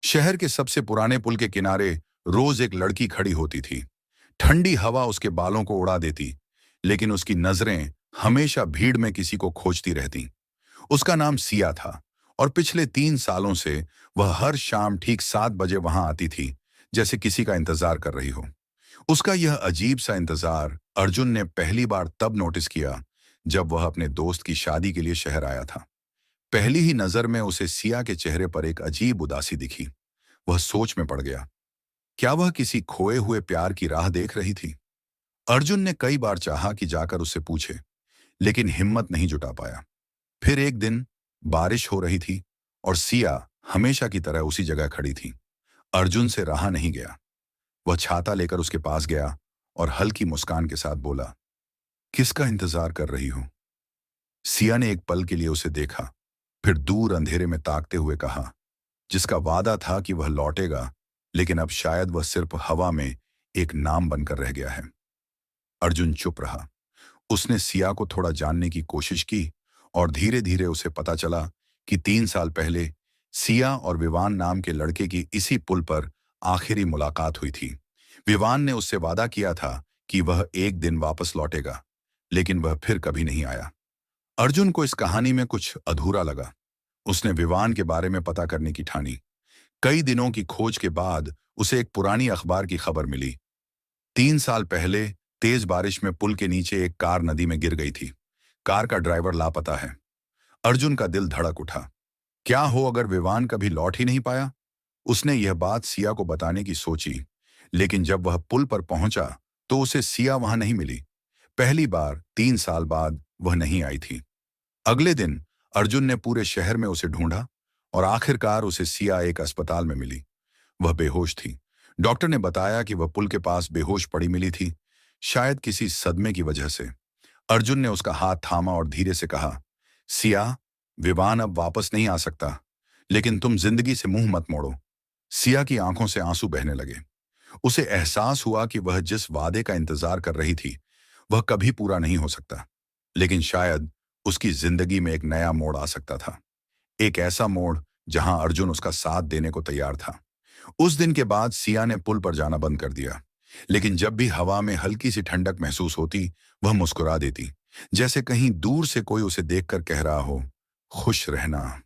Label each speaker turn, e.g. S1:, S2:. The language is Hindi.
S1: शहर के सबसे पुराने पुल के किनारे रोज एक लड़की खड़ी होती थी। ठंडी हवा उसके बालों को उड़ा देती, लेकिन उसकी नजरें हमेशा भीड़ में किसी को खोजती रहती। उसका नाम सिया था, और पिछले 3 सालों से वह हर शाम ठीक 7 बजे वहां आती थी, जैसे किसी का इंतजार कर रही हो। उसका यह अजीब सा इंतजार अर्जुन ने पहली बार तब नोटिस किया जब वह अपने दोस्त की शादी के लिए शहर आया था। पहली ही नजर में उसे सिया के चेहरे पर एक अजीब उदासी दिखी। वह सोच में पड़ गया। क्या वह किसी खोए हुए प्यार की राह देख रही थी? अर्जुन ने कई बार चाहा कि जाकर उससे पूछे, लेकिन हिम्मत नहीं जुटा पाया। फिर एक दिन बारिश हो रही थी, और सिया हमेशा की तरह उसी जगह खड़ी थी। अर्जुन से रहा नहीं गया। वह छाता लेकर उसके पास गया और हल्की मुस्कान के साथ बोला, किसका इंतजार कर रही हो? सिया ने एक पल के लिए उसे देखा, फिर दूर अंधेरे में ताकते हुए कहा, जिसका वादा था कि वह लौटेगा, लेकिन अब शायद वह सिर्फ हवा में एक नाम बनकर रह गया है। अर्जुन चुप रहा। उसने सिया को थोड़ा जानने की कोशिश की, और धीरे धीरे उसे पता चला कि 3 साल पहले सिया और विवान नाम के लड़के की इसी पुल पर आखिरी मुलाकात हुई थी। विवान ने उससे वादा किया था कि वह एक दिन वापस लौटेगा, लेकिन वह फिर कभी नहीं आया। अर्जुन को इस कहानी में कुछ अधूरा लगा। उसने विवान के बारे में पता करने की ठानी। कई दिनों की खोज के बाद उसे एक पुरानी अखबार की खबर मिली। 3 साल पहले तेज बारिश में पुल के नीचे एक कार नदी में गिर गई थी। कार का ड्राइवर लापता है। अर्जुन का दिल धड़क उठा। क्या हो अगर विवान कभी लौट ही नहीं पाया? उसने यह बात सिया को बताने की सोची, लेकिन जब वह पुल पर पहुंचा तो उसे सिया वहां नहीं मिली। पहली बार 3 साल बाद वह नहीं आई थी। अगले दिन अर्जुन ने पूरे शहर में उसे ढूंढा, और आखिरकार उसे सिया एक अस्पताल में मिली। वह बेहोश थी। डॉक्टर ने बताया कि वह पुल के पास बेहोश पड़ी मिली थी, शायद किसी सदमे की वजह से। अर्जुन ने उसका हाथ थामा और धीरे से कहा, सिया, विवान अब वापस नहीं आ सकता, लेकिन तुम जिंदगी से मुंह मत मोड़ो। सिया की आंखों से आंसू बहने लगे। उसे एहसास हुआ कि वह जिस वादे का इंतजार कर रही थी, वह कभी पूरा नहीं हो सकता, लेकिन शायद उसकी जिंदगी में एक नया मोड़ आ सकता था। एक ऐसा मोड़ जहां अर्जुन उसका साथ देने को तैयार था। उस दिन के बाद सिया ने पुल पर जाना बंद कर दिया, लेकिन जब भी हवा में हल्की सी ठंडक महसूस होती, वह मुस्कुरा देती, जैसे कहीं दूर से कोई उसे देखकर कह रहा हो, खुश रहना।